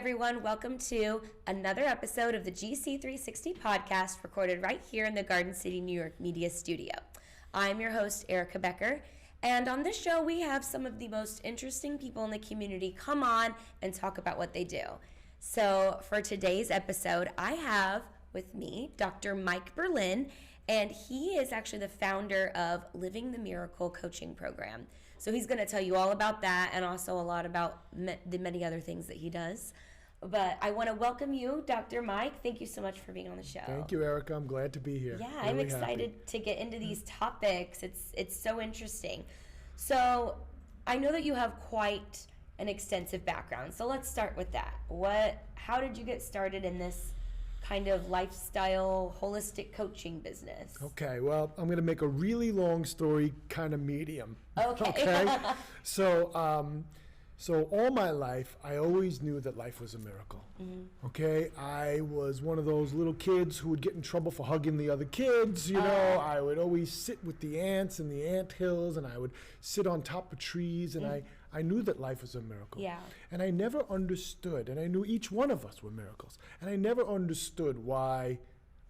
everyone. Welcome to another episode of the GC360 podcast, recorded right here in the Garden City, New York Media Studio. I'm your host, Erica Becker, and on this show, we have some of the most interesting people in the community come on and talk about what they do. So for today's episode, I have with me Dr. Mike Berlin, and he is actually the founder of Living the Miracle coaching program. So he's going to tell you all about that and also a lot about the many other things that he does. But I want to welcome you, Dr. Mike. Thank you so much for being on the show. Thank you, Erica. I'm glad to be here. Yeah, I'm excited to get into these topics. It's so interesting. So I know that you have quite an extensive background. So let's start with that. How did you get started in this kind of lifestyle, holistic coaching business? Okay, well, I'm going to make a really long story kind of medium. Okay. So all my life, I always knew that life was a miracle. Mm-hmm. Okay, I was one of those little kids who would get in trouble for hugging the other kids. You know, I would always sit with the ants in the ant hills, and I would sit on top of trees, and I knew that life was a miracle. Yeah. And I never understood, and I knew each one of us were miracles, and I never understood why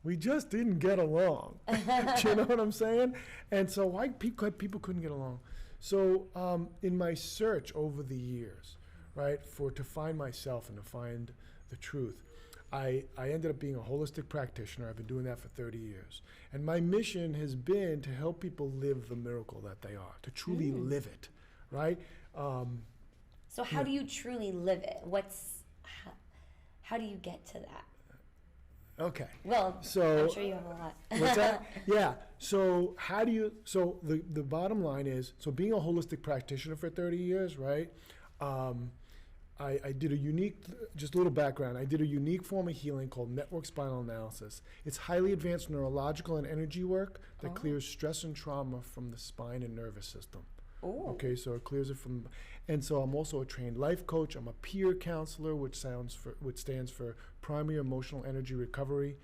we just didn't get along. Do you know what I'm saying? And so why people couldn't get along. So in my search over the years, right, to find myself and to find the truth, I ended up being a holistic practitioner. I've been doing that for 30 years. And my mission has been to help people live the miracle that they are, to truly live it, right? So how do you truly live it? How do you get to that? Okay. Well, so, I'm sure you have a lot. What's that? Yeah. So the bottom line is, so being a holistic practitioner for 30 years, right? I did a unique, just a little background, I did a unique form of healing called network spinal analysis. It's highly advanced neurological and energy work that clears stress and trauma from the spine and nervous system. Ooh. Okay, so it clears it from, and so I'm also a trained life coach. I'm a peer counselor, which stands for primary emotional energy recovery,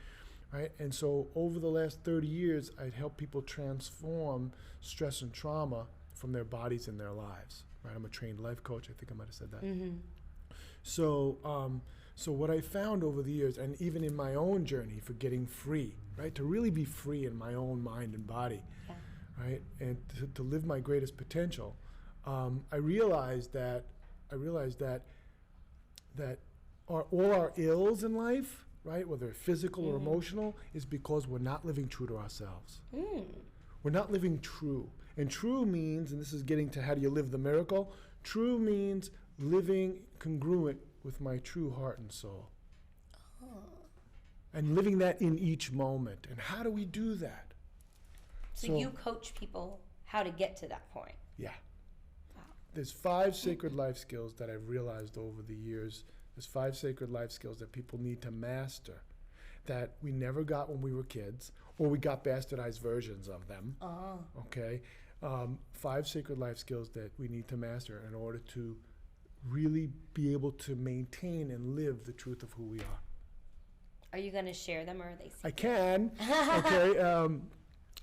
right? And so over the last 30 years, I'd helped people transform stress and trauma from their bodies and their lives, right? I'm a trained life coach. I think I might have said that. Mm-hmm. So what I found over the years, and even in my own journey for getting free, right? To really be free in my own mind and body. Yeah. Right, and to live my greatest potential, I realized that all our ills in life, right, whether physical or emotional, is because we're not living true to ourselves. We're not living true, and true means, and this is getting to how do you live the miracle. True means living congruent with my true heart and soul, and living that in each moment. And how do we do that? So you coach people how to get to that point. Yeah. Wow. There's 5 sacred life skills that I've realized over the years. There's 5 sacred life skills that people need to master that we never got when we were kids, or we got bastardized versions of them. Oh. Okay? 5 sacred life skills that we need to master in order to really be able to maintain and live the truth of who we are. Are you going to share them, or are they secret? I can. Okay.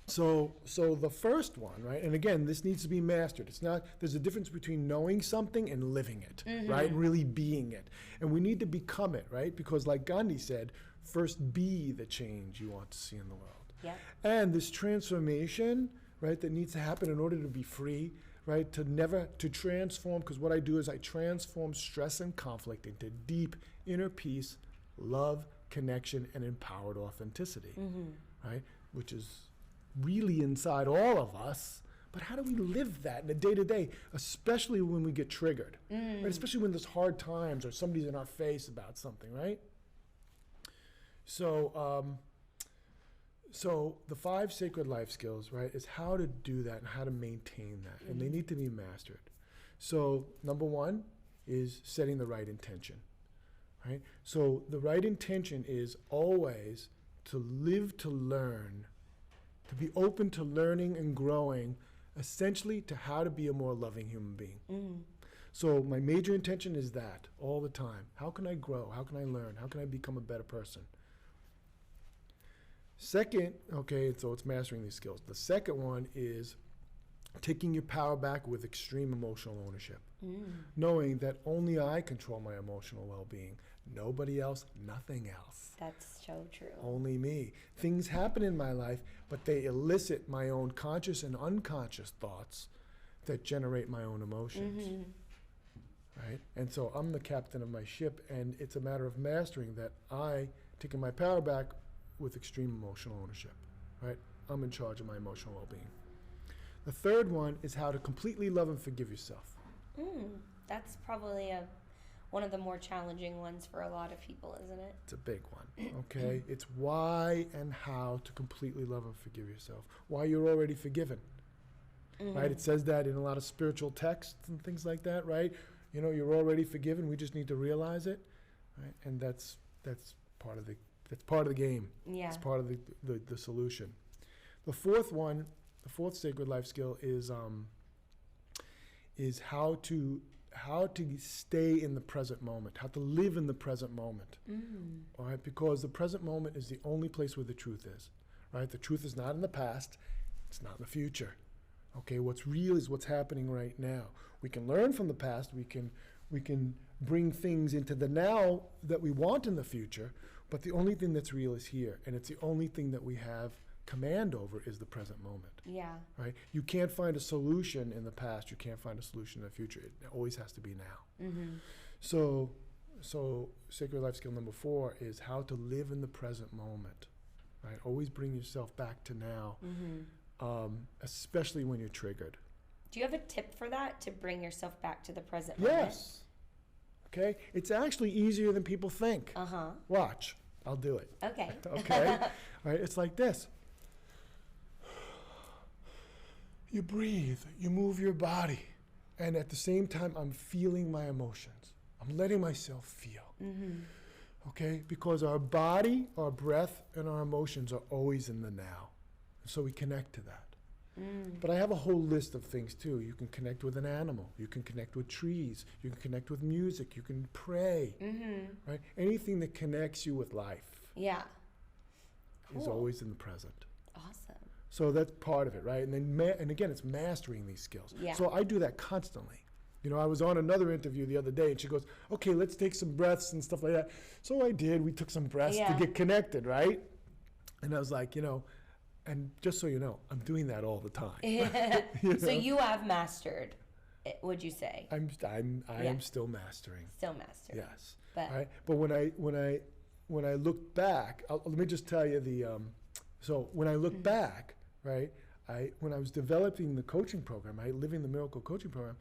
So the first one, right, and again, this needs to be mastered. There's a difference between knowing something and living it, right, and really being it. And we need to become it, right, because like Gandhi said, first be the change you want to see in the world. Yep. And this transformation, right, that needs to happen in order to be free, right, to transform, because what I do is I transform stress and conflict into deep inner peace, love, connection, and empowered authenticity, right, which is really inside all of us. But how do we live that in the day-to-day, especially when we get triggered, right? Especially when there's hard times or somebody's in our face about something, right? So the 5 sacred life skills, right, is how to do that and how to maintain that, and they need to be mastered. So number 1 is setting the right intention, right? So the right intention is always to live to learn, to be open to learning and growing, essentially to how to be a more loving human being. So my major intention is that all the time. How can I grow? How can I learn? How can I become a better person? Second, okay, so it's mastering these skills. The second one is taking your power back with extreme emotional ownership, knowing that only I control my emotional well-being. Nobody else, nothing else. That's so true. Only me. Things happen in my life, but they elicit my own conscious and unconscious thoughts that generate my own emotions. Right? And so I'm the captain of my ship, and it's a matter of mastering that taking my power back with extreme emotional ownership. Right? I'm in charge of my emotional well-being. The third one is how to completely love and forgive yourself. That's probably one of the more challenging ones for a lot of people, isn't it? It's a big one, okay? It's why and how to completely love and forgive yourself. Why you're already forgiven, right? It says that in a lot of spiritual texts and things like that, right? You know, you're already forgiven. We just need to realize it, right? And that's part of the game. Yeah. It's part of the solution. The fourth sacred life skill is how to stay in the present moment, how to live in the present moment. All right, because the present moment is the only place where the truth is. Right, the truth is not in the past, it's not in the future. Okay, what's real is what's happening right now. We can learn from the past. We can bring things into the now that we want in the future. But the only thing that's real is here, and it's the only thing that we have command over is the present moment. Yeah. Right? You can't find a solution in the past. You can't find a solution in the future. It always has to be now. So sacred life skill number 4 is how to live in the present moment. Right? Always bring yourself back to now, especially when you're triggered. Do you have a tip for that, to bring yourself back to the present moment? Yes. Okay? It's actually easier than people think. Watch. I'll do it. Okay. Okay? All right? It's like this. You breathe, you move your body, and at the same time, I'm feeling my emotions. I'm letting myself feel. Okay? Because our body, our breath, and our emotions are always in the now. So we connect to that. But I have a whole list of things too. You can connect with an animal. You can connect with trees. You can connect with music. You can pray. Right? Anything that connects you with life is always in the present. Awesome. So that's part of it, right? And then, and again, it's mastering these skills. Yeah. So I do that constantly. You know, I was on another interview the other day, and she goes, "Okay, let's take some breaths and stuff like that." So I did. We took some breaths to get connected, right? And I was like, you know, and just so you know, I'm doing that all the time. So you have mastered it, would you say? I am still mastering. Still mastering. Yes. But right? But when I look back, let me just tell you so when I look back, right, when I was developing the coaching program, Living the Miracle coaching program,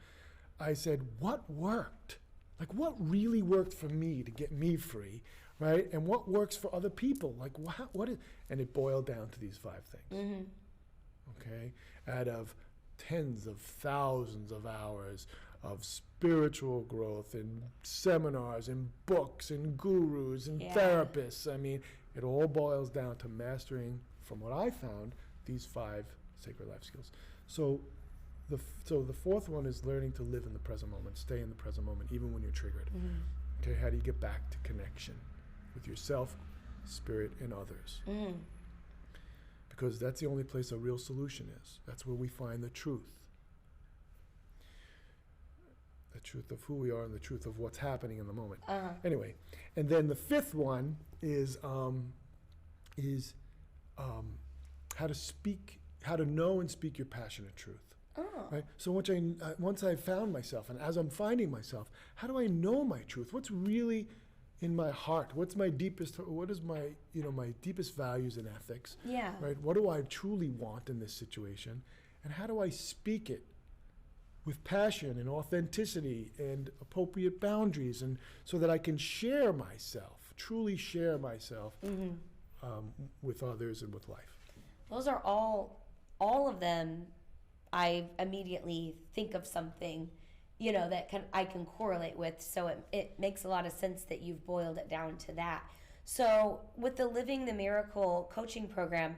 I said, what worked? Like, what really worked for me to get me free, right? And what works for other people? Like, what is, and it boiled down to these 5 things, okay? Out of tens of thousands of hours of spiritual growth and seminars and books and gurus and therapists. I mean, it all boils down to mastering, from what I found, these 5 sacred life skills. So the 4th one is learning to live in the present moment, stay in the present moment, even when you're triggered. Okay, how do you get back to connection with yourself, spirit, and others? Because that's the only place a real solution is. That's where we find the truth. The truth of who we are and the truth of what's happening in the moment. Anyway, and then the 5th one is how to know and speak your passionate truth. Right? So once I found myself, and as I'm finding myself, how do I know my truth? What's really in my heart? What is my deepest values and ethics? Yeah. Right? What do I truly want in this situation? And how do I speak it with passion and authenticity and appropriate boundaries, and so that I can share myself, truly share myself with others and with life? Those are all of them. I immediately think of something, that I can correlate with. So it makes a lot of sense that you've boiled it down to that. So with the Living the Miracle coaching program,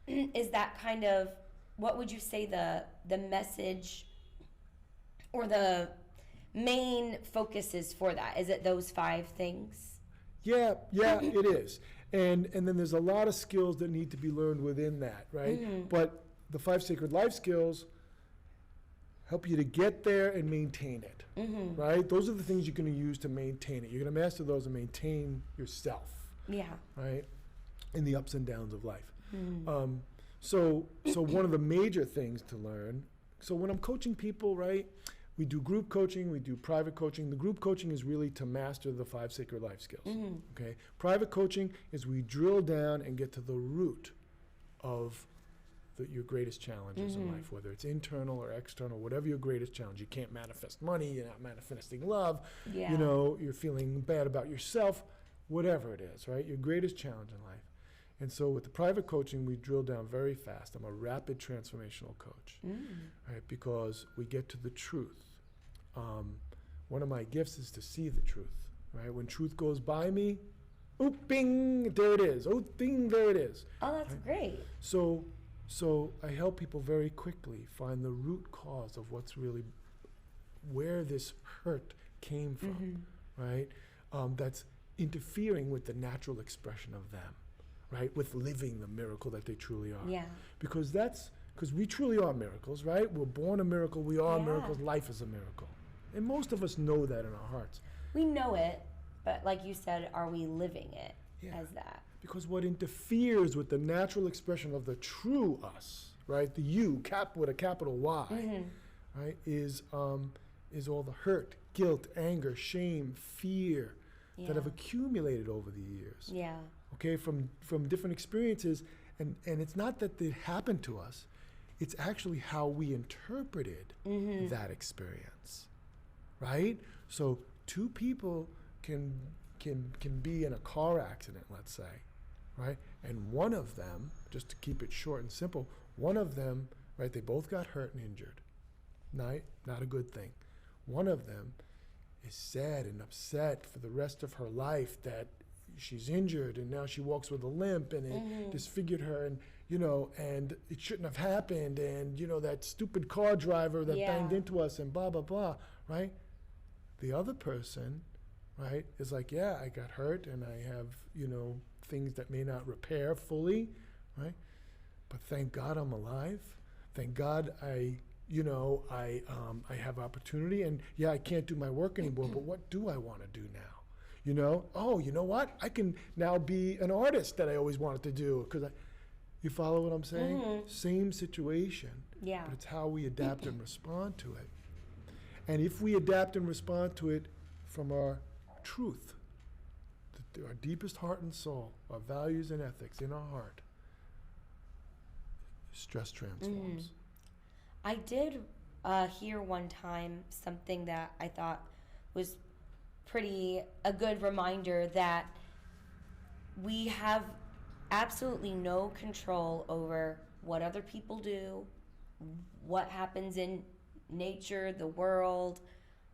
is that kind of, what would you say the message or the main focus is for that? Is it those 5 things? Yeah, it is. And then there's a lot of skills that need to be learned within that, right? But the 5 sacred life skills help you to get there and maintain it, right? Those are the things you're going to use to maintain it. You're going to master those and maintain yourself, right, in the ups and downs of life. So one of the major things to learn, so when I'm coaching people, right, we do group coaching, we do private coaching. The group coaching is really to master the 5 sacred life skills, okay? Private coaching is we drill down and get to the root of your greatest challenges in life, whether it's internal or external, whatever your greatest challenge. You can't manifest money, you're not manifesting love, you know, you're feeling bad about yourself, whatever it is, right? Your greatest challenge in life. And so with the private coaching, we drill down very fast. I'm a rapid transformational coach, right? Because we get to the truth. One of my gifts is to see the truth, right? When truth goes by me, oh, bing, there it is. Oh, ding, there it is. Oh, that's great. So I help people very quickly find the root cause of what's really, where this hurt came from, right? That's interfering with the natural expression of them, right? With living the miracle that they truly are. Yeah. Because we truly are miracles, right? We're born a miracle, we are miracles, life is a miracle. And most of us know that in our hearts. We know it, but like you said, are we living it as that? Because what interferes with the natural expression of the true us, right? The you, with a capital Y, right? Is all the hurt, guilt, anger, shame, fear that have accumulated over the years. Yeah. Okay, from different experiences, and it's not that they happened to us, it's actually how we interpreted that experience, right? So 2 people can be in a car accident, let's say, right? And one of them, just to keep it short and simple, one of them, right, they both got hurt and injured. Not a good thing. One of them is sad and upset for the rest of her life that she's injured and now she walks with a limp and it disfigured her, and you know, and it shouldn't have happened, and you know, that stupid car driver that banged into us and blah blah blah, right? The other person, right, is like, yeah, I got hurt and I have, you know, things that may not repair fully, right? But thank God I'm alive. Thank God I have opportunity, and I can't do my work anymore, but what do I want to do now? You know, oh, you know what? I can now be an artist that I always wanted to do. You follow what I'm saying? Same situation, but it's how we adapt and respond to it. And if we adapt and respond to it from our truth, our deepest heart and soul, our values and ethics in our heart, stress transforms. I did hear one time something that I thought was a good reminder that we have absolutely no control over what other people do, what happens in nature, the world,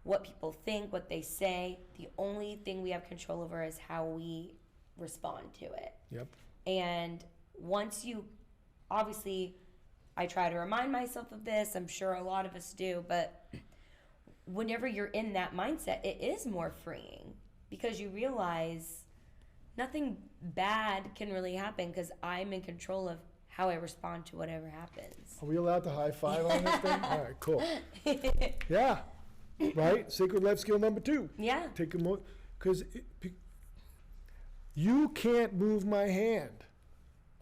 what people think, what they say. The only thing we have control over is how we respond to it. Yep. And once obviously, I try to remind myself of this, I'm sure a lot of us do, but whenever you're in that mindset, it is more freeing because you realize nothing bad can really happen because I'm in control of how I respond to whatever happens. Are we allowed to high five on this thing? All right, cool. Yeah, right? Sacred life skill number 2. Yeah. Take a moment, because you can't move my hand.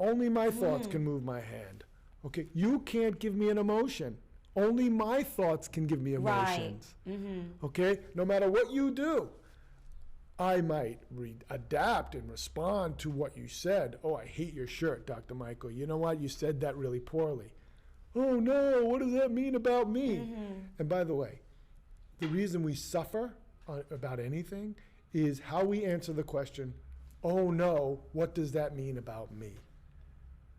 Only my thoughts can move my hand. Okay, you can't give me an emotion. Only my thoughts can give me emotions. Right. Okay, no matter what you do, I might adapt and respond to what you said. Oh, I hate your shirt, Dr. Michael. You know what? You said that really poorly. Oh no, what does that mean about me? And by the way, the reason we suffer about anything is how we answer the question, oh no, what does that mean about me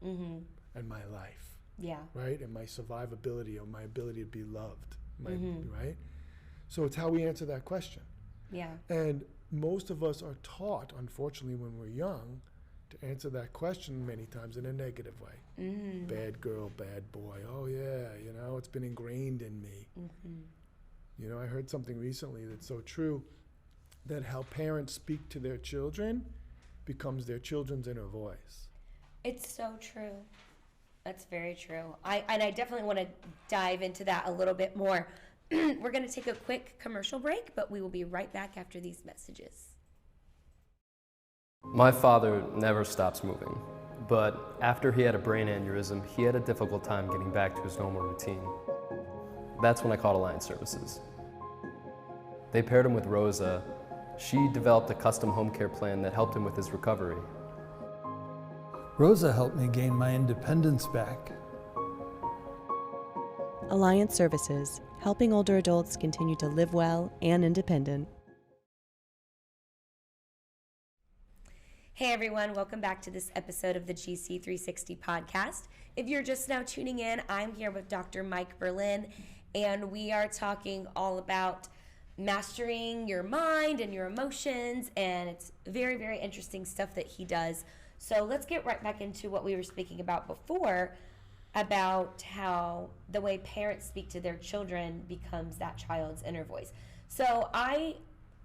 and my life? Yeah. Right? And my survivability or my ability to be loved. Right? So it's how we answer that question. Yeah. And most of us are taught, unfortunately, when we're young, to answer that question many times in a negative way. Bad girl, bad boy. Oh yeah, you know, it's been ingrained in me. You know, I heard something recently that's so true, that how parents speak to their children becomes their children's inner voice. It's so true. That's very true. I definitely want to dive into that a little bit more. We're going to take a quick commercial break, but we will be right back after these messages. My father never stops moving, but after he had a brain aneurysm, he had a difficult time getting back to his normal routine. That's when I called Alliance Services. They paired him with Rosa. She developed a custom home care plan that helped him with his recovery. Rosa helped me gain my independence back. Alliance Services, helping older adults continue to live well and independent. Hey everyone, welcome back to this episode of the GC360 podcast. If you're just now tuning in, I'm here with Dr. Mike Berlin, and we are talking all about mastering your mind and your emotions, and it's very, very interesting stuff that he does. So let's get right back into what we were speaking about before, about how the way parents speak to their children becomes that child's inner voice. So I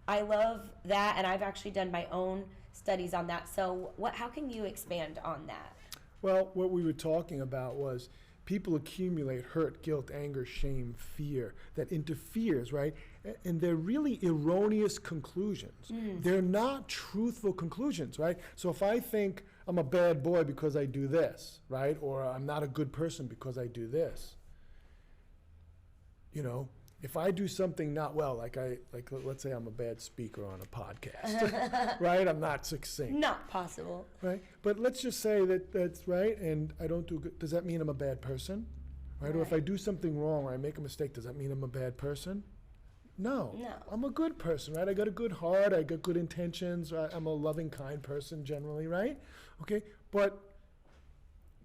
love that, and I've actually done my own studies on that. So how can you expand on that? Well, what we were talking about was people accumulate hurt, guilt, anger, shame, fear that interferes, right? And they're really erroneous conclusions. They're not truthful conclusions, right? So if I think I'm a bad boy because I do this, right? Or I'm not a good person because I do this. You know, if I do something not well, like let's say I'm a bad speaker on a podcast, right? I'm not succinct. Not possible. Right? But let's just say that that's right, and I don't do good. Does that mean I'm a bad person? Right? Or if I do something wrong or I make a mistake, does that mean I'm a bad person? No. I'm a good person, right? I got a good heart, I got good intentions, right? I'm a loving, kind person generally, right? Okay? But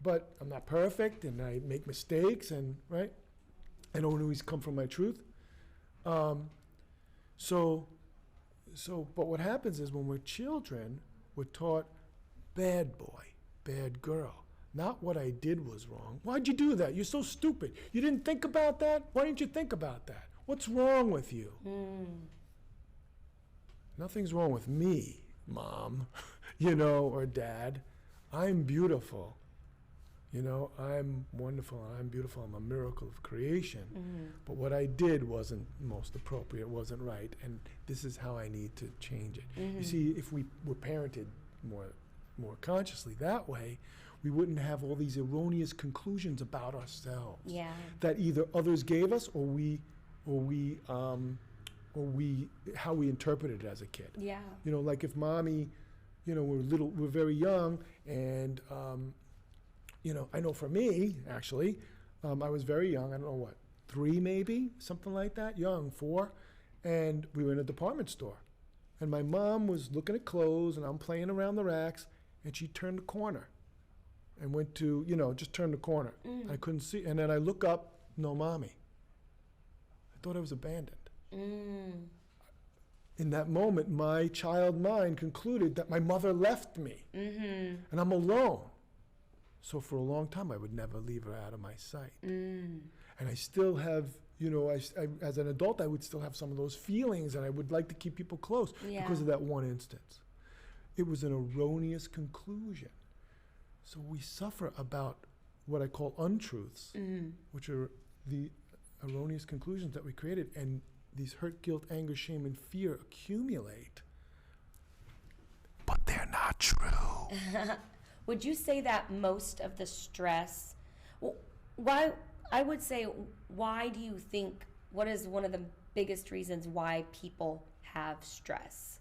I'm not perfect, and I make mistakes, and right? I don't always come from my truth. But what happens is when we're children, we're taught bad boy, bad girl. Not what I did was wrong. Why'd you do that? You're so stupid. You didn't think about that? Why didn't you think about that? What's wrong with you? Nothing's wrong with me, Mom, or Dad. I'm beautiful. I'm wonderful and I'm beautiful. I'm a miracle of creation. But what I did wasn't most appropriate, wasn't right, and this is how I need to change it. You see, if we were parented more consciously that way, we wouldn't have all these erroneous conclusions about ourselves. Yeah. That either others gave us or how we interpreted it as a kid. Yeah. Like if mommy, we're very young, and I know for me, actually, I was very young, I don't know what, 3 maybe, something like that, young, 4, and we were in a department store. And my mom was looking at clothes, and I'm playing around the racks, and she turned the corner and went to, just turned the corner. I couldn't see, and then I look up, no mommy. I thought I was abandoned. In that moment, my child mind concluded that my mother left me, and I'm alone. So for a long time, I would never leave her out of my sight. And I still have, as an adult, I would still have some of those feelings, and I would like to keep people close because of that one instance. It was an erroneous conclusion. So we suffer about what I call untruths, which are the erroneous conclusions that we created, and these hurt, guilt, anger, shame, and fear accumulate. But they're not true. Would you say that most of the stress, why do you think, what is one of the biggest reasons why people have stress,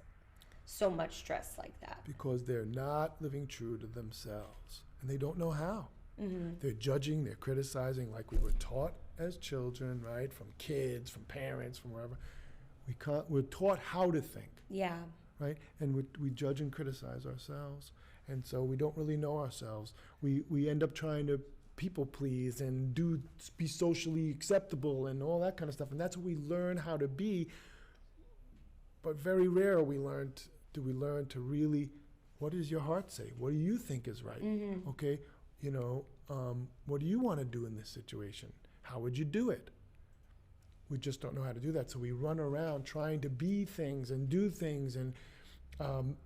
so much stress like that? Because they're not living true to themselves, and they don't know how. They're judging, they're criticizing, like we were taught as children, right? From kids, from parents, from wherever. We're taught how to think. Yeah. Right? And we judge and criticize ourselves. And so we don't really know ourselves. We end up trying to people please and be socially acceptable and all that kind of stuff. And that's what we learn how to be. But very rare do we learn to really, what does your heart say? What do you think is right? Okay, what do you want to do in this situation? How would you do it? We just don't know how to do that. So we run around trying to be things and do things and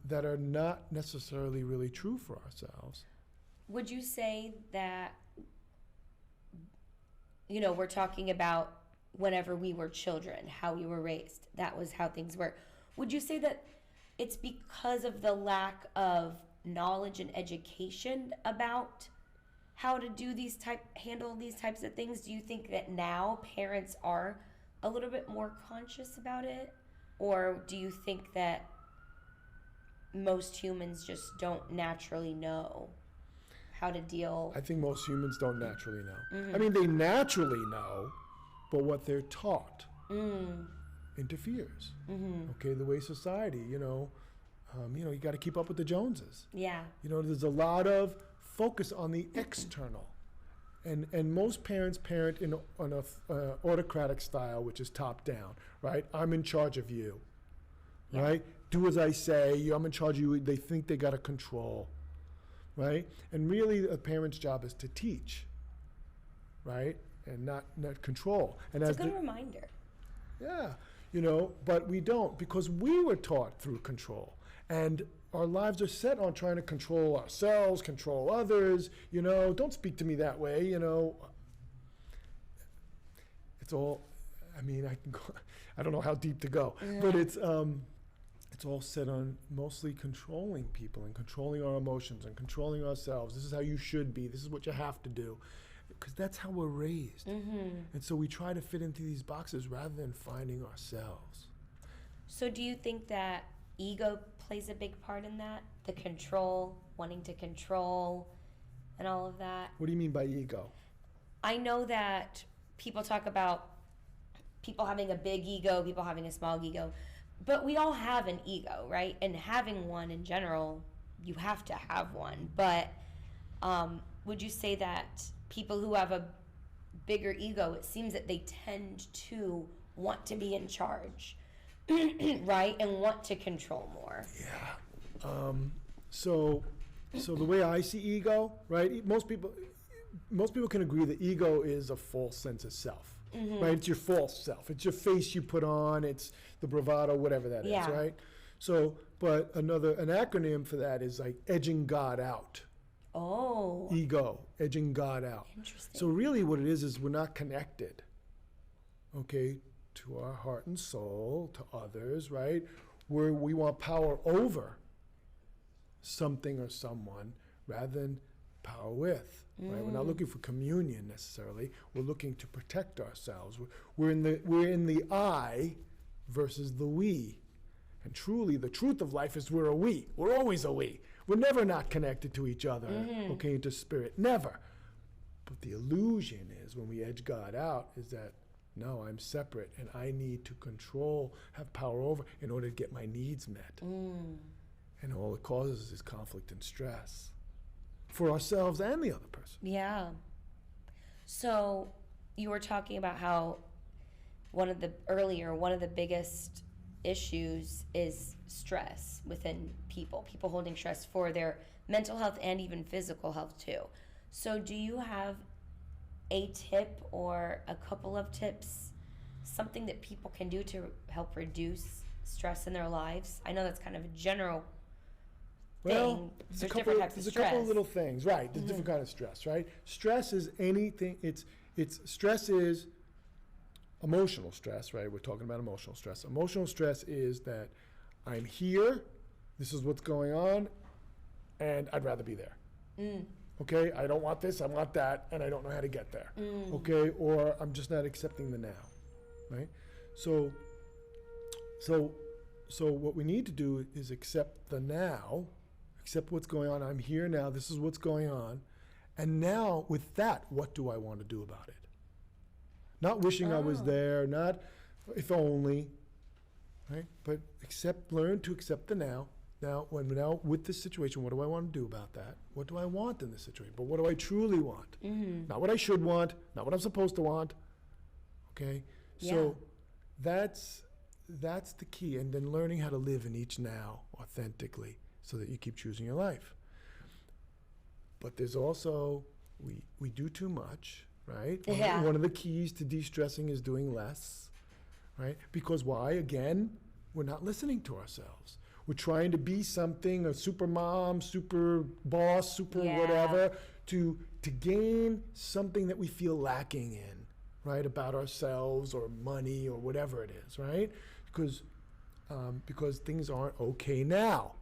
that are not necessarily really true for ourselves. Would you say that we're talking about whenever we were children, how we were raised. That was how things were. Would you say that it's because of the lack of knowledge and education about how to handle these types of things? Do you think that now parents are a little bit more conscious about it? Or do you think that most humans just don't naturally know how to deal? I think most humans don't naturally know. I mean, they naturally know, but what they're taught interferes. Okay, the way society, you got to keep up with the Joneses. Yeah. There's a lot of focus on the external. And most parents parent in an autocratic style, which is top down, right? I'm in charge of you, right? Do as I say, I'm in charge of you. They think they got to control, right? And really a parent's job is to teach, right? And not control. And it's a good reminder. Yeah, but we don't, because we were taught through control. And our lives are set on trying to control ourselves, control others, don't speak to me that way, It's all, I mean, I can go, I don't know how deep to go, but it's all set on mostly controlling people and controlling our emotions and controlling ourselves. This is how you should be. This is what you have to do. Because that's how we're raised. And so we try to fit into these boxes rather than finding ourselves. So do you think that ego plays a big part in that? The control, wanting to control, and all of that? What do you mean by ego? I know that people talk about people having a big ego, people having a small ego, but we all have an ego, right? And having one in general, you have to have one. But would you say that people who have a bigger ego, it seems that they tend to want to be in charge, right? And want to control more. Yeah. So the way I see ego, right? Most people can agree that ego is a false sense of self, right? It's your false self. It's your face you put on. It's the bravado, whatever that is, right? So, but an acronym for that is like edging God out. Oh. Ego, edging God out. Interesting. So really what it is we're not connected, okay, to our heart and soul, to others, right? Where we want power over something or someone rather than power with, right? We're not looking for communion necessarily. We're looking to protect ourselves. We're in the I versus the we. And truly, the truth of life is we're a we. We're always a we. We're never not connected to each other, okay, into spirit. Never. But the illusion is when we edge God out is that, no, I'm separate and I need to control, have power over in order to get my needs met. And all it causes is conflict and stress for ourselves and the other person. Yeah. So you were talking about how one of the biggest issues is stress within people holding stress for their mental health and even physical health too. So do you have a tip or a couple of tips, something that people can do to help reduce stress in their lives? I know that's kind of a general thing. Well, There's different types of stress. There's a couple of little things, right? There's different kind of stress, right? Stress is anything, stress is emotional stress, right? We're talking about emotional stress. Emotional stress is that I'm here, this is what's going on, and I'd rather be there. Okay, I don't want this, I want that, and I don't know how to get there. Okay, or I'm just not accepting the now, right? So what we need to do is accept the now, accept what's going on. I'm here now, this is what's going on. And now with that, what do I want to do about it? Not wishing I was there, not if only, right? But learn to accept the now. Now with this situation, what do I want to do about that? What do I want in this situation? But what do I truly want? Not what I should want, not what I'm supposed to want. Okay? Yeah. So that's the key. And then learning how to live in each now authentically so that you keep choosing your life. But there's also, we do too much, right? Yeah. One of the keys to de-stressing is doing less, right? Because why? Again, we're not listening to ourselves. We're trying to be something, a super mom, super boss, super whatever, to gain something that we feel lacking in. right, about ourselves or money or whatever it is, right? Because things aren't okay now.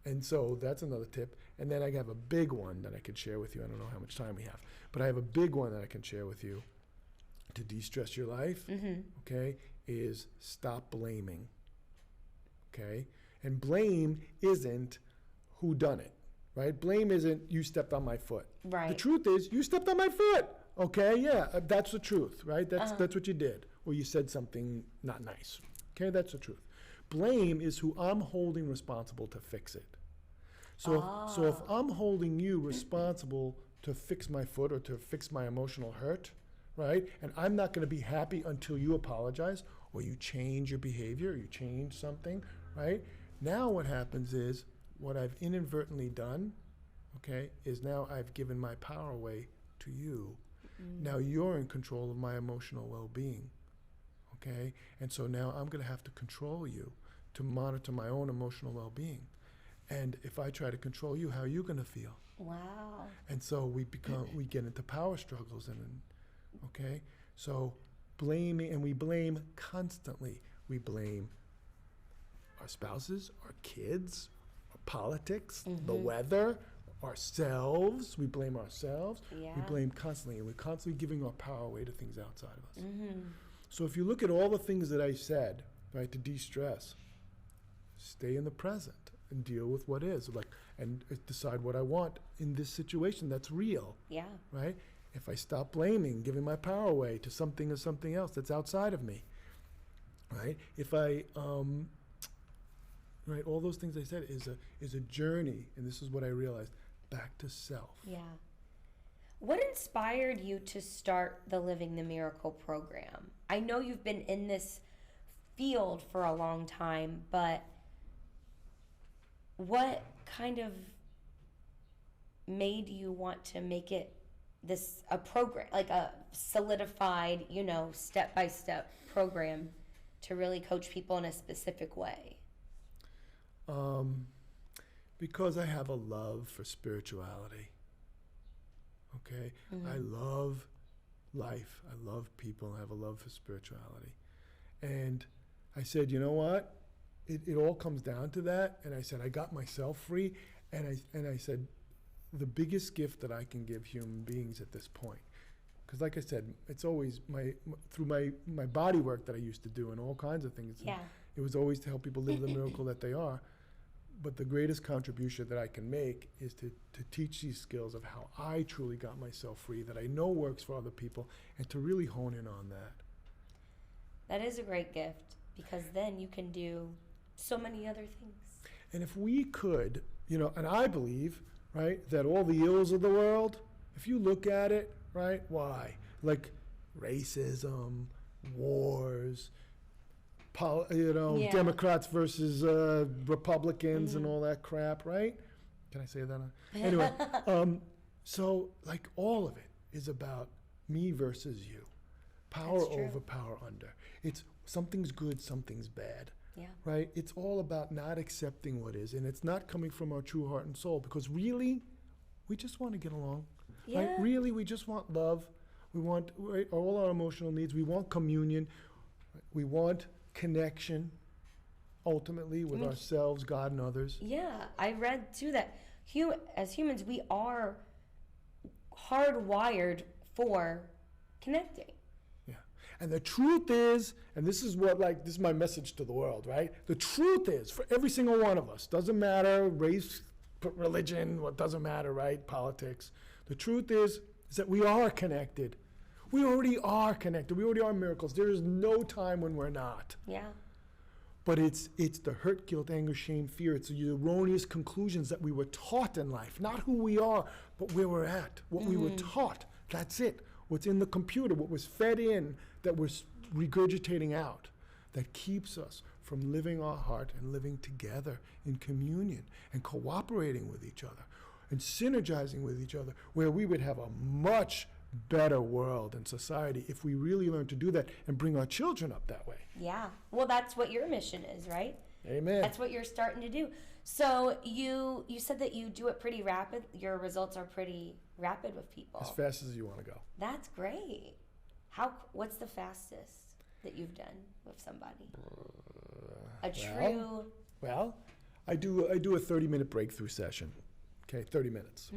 And so that's another tip. And then I have a big one that I could share with you. I don't know how much time we have, but I have a big one that I can share with you to de-stress your life, okay, is stop blaming, okay? And blame isn't who done it, right? Blame isn't you stepped on my foot. Right. The truth is you stepped on my foot, okay? Yeah, that's the truth, right? That's what you did, or you said something not nice, okay? That's the truth. Blame is who I'm holding responsible to fix it. So if I'm holding you responsible to fix my foot or to fix my emotional hurt, right? And I'm not going to be happy until you apologize or you change your behavior, or you change something, right? Now what happens is what I've inadvertently done, okay, is now I've given my power away to you. Now you're in control of my emotional well-being, okay? And so now I'm going to have to control you to monitor my own emotional well-being. And if I try to control you, how are you going to feel? Wow. And so we get into power struggles, okay? So blaming, and we blame constantly. We blame our spouses, our kids, our politics, the weather, ourselves. We blame ourselves. Yeah. We blame constantly, and we're constantly giving our power away to things outside of us. So if you look at all the things that I said, right, to de-stress, stay in the present and deal with what is, and decide what I want in this situation that's real, Yeah. right? If I stop blaming, giving my power away to something or something else that's outside of me, right? If I, right, all those things I said is a journey, and this is what I realized, back to self. Yeah. What inspired you to start the Living the Miracle program? I know you've been in this field for a long time, but what kind of made you want to make it a program, like a solidified, step-by-step program to really coach people in a specific way? Because I have a love for spirituality. Okay? I love life. I love people. I have a love for spirituality. And I said, you know what? It all comes down to that. And I said, I got myself free. And I said, the biggest gift that I can give human beings at this point, because like I said, it's always through my body work that I used to do and all kinds of things. Yeah. It was always to help people live the miracle that they are. But the greatest contribution that I can make is to teach these skills of how I truly got myself free, that I know works for other people, and to really hone in on that. That is a great gift, because then you can do so many other things. And if we could, and I believe, right, that all the ills of the world, if you look at it, right, why? Like racism, wars, Yeah. Democrats versus Republicans and all that crap, right? Can I say that? Anyway, so like all of it is about me versus you. Power That's true. over, power under. It's something's good, something's bad. Yeah. Right? It's all about not accepting what is, and it's not coming from our true heart and soul, because really, we just want to get along. Right? Yeah. Really, we just want love. We want all our emotional needs. We want communion. We want connection, ultimately, with ourselves, God, and others. Yeah, I read too that as humans, we are hardwired for connecting. Yeah. And the truth is, and this is this is my message to the world, right? The truth is, for every single one of us, doesn't matter race, religion, what doesn't matter, right? Politics. The truth is that we are connected. We already are connected. We already are miracles. There is no time when we're not. Yeah. But it's the hurt, guilt, anger, shame, fear. It's the erroneous conclusions that we were taught in life. Not who we are, but where we're at. What we were taught. That's it. What's in the computer, what was fed in, that we're regurgitating out, that keeps us from living our heart and living together in communion and cooperating with each other and synergizing with each other, where we would have a much better world and society if we really learn to do that and bring our children up that way. Yeah. Well, that's what your mission is, right? Amen. That's what you're starting to do. So you said that you do it pretty rapid. Your results are pretty rapid with people. As fast as you want to go. That's great. What's the fastest that you've done with somebody? Well, I do a 30-minute breakthrough session. Okay, 30 minutes.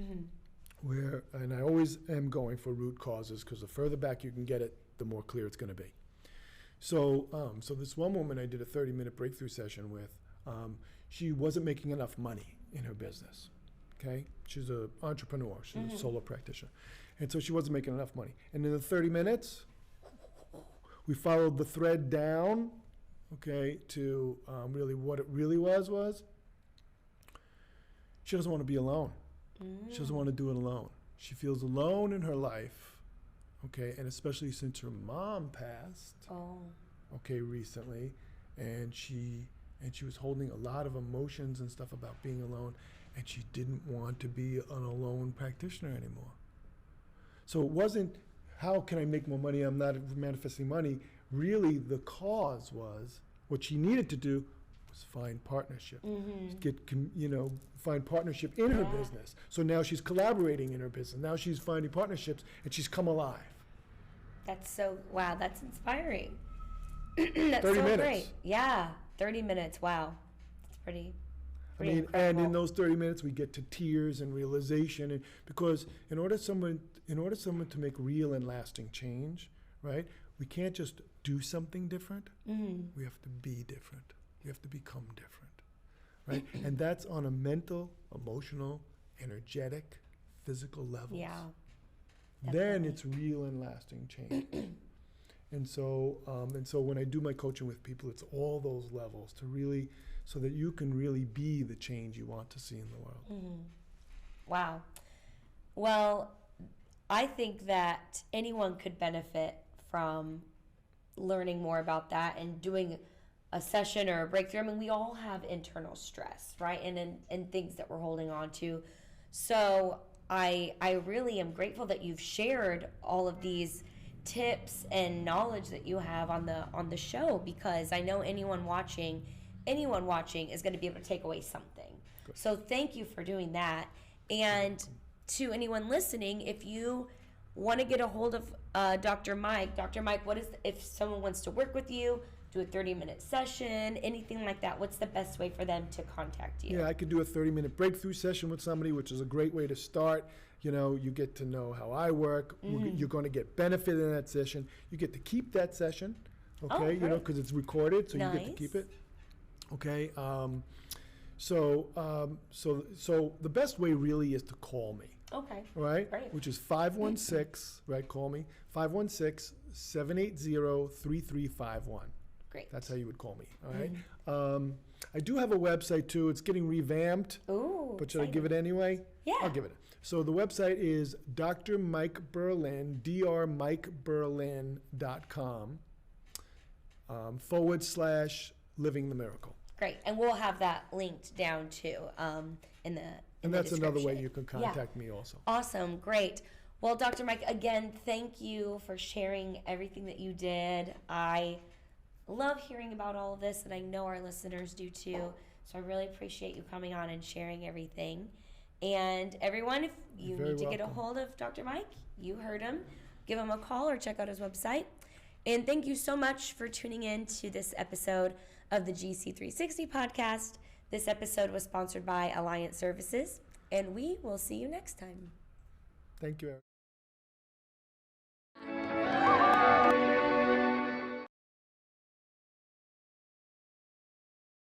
And I always am going for root causes, because the further back you can get it, the more clear it's going to be. So this one woman I did a 30-minute breakthrough session with, she wasn't making enough money in her business. Okay, she's an entrepreneur. She's a solo practitioner, and so she wasn't making enough money. And in the 30 minutes, we followed the thread down, okay, to really what it really was she doesn't want to be alone. She doesn't want to do it alone. She feels alone in her life, okay, and especially since her mom passed, okay, recently, and she was holding a lot of emotions and stuff about being alone, and she didn't want to be an alone practitioner anymore. So it wasn't, how can I make more money? I'm not manifesting money. Really, the cause was, what she needed to do was find partnership. Find partnership in her business. So now she's collaborating in her business. Now she's finding partnerships, and she's come alive. That's that's inspiring. That's 30 so minutes. great. Yeah, 30 minutes. Wow. That's pretty incredible. And in those 30 minutes, we get to tears and realization, and because in order someone to make real and lasting change, right? We can't just do something different. We have to be different. We have to become different, right? And that's on a mental, emotional, energetic, physical levels. Yeah. Then it's real and lasting change. And so when I do my coaching with people, it's all those levels to really, so that you can really be the change you want to see in the world. Wow. Well, I think that anyone could benefit from learning more about that and doing a session or a breakthrough. I mean, we all have internal stress, right? And things that we're holding on to. So I really am grateful that you've shared all of these tips and knowledge that you have on the show, because I know anyone watching is going to be able to take away something. Good. So thank you for doing that. And to anyone listening, if you want to get a hold of Dr. Mike, if someone wants to work with you, do a 30-minute session, anything like that, what's the best way for them to contact you? Yeah, I could do a 30-minute breakthrough session with somebody, which is a great way to start. You get to know how I work. You're going to get benefit in that session. You get to keep that session, okay? Because it's recorded, so you get to keep it. Okay. So the best way really is to call me. Okay. Right? Great. Which is 516, right? Call me. 516-780-3351. Great. That's how you would call me. All right. I do have a website too. It's getting revamped. Ooh. But should I give it anyway? Yeah. I'll give it. So the website is Dr. Mike Berlin, drmikeberlin.com /Living the Miracle. Great. And we'll have that linked down too in the And that's another way description. you can contact me also. Awesome. Great. Well, Dr. Mike, again, thank you for sharing everything that you did. I love hearing about all of this, and I know our listeners do too. So I really appreciate you coming on and sharing everything. And everyone, if you need to get a hold of Dr. Mike, you heard him. Give him a call or check out his website. And thank you so much for tuning in to this episode of the GC360 podcast. This episode was sponsored by Alliance Services, and we will see you next time. Thank you, Eric.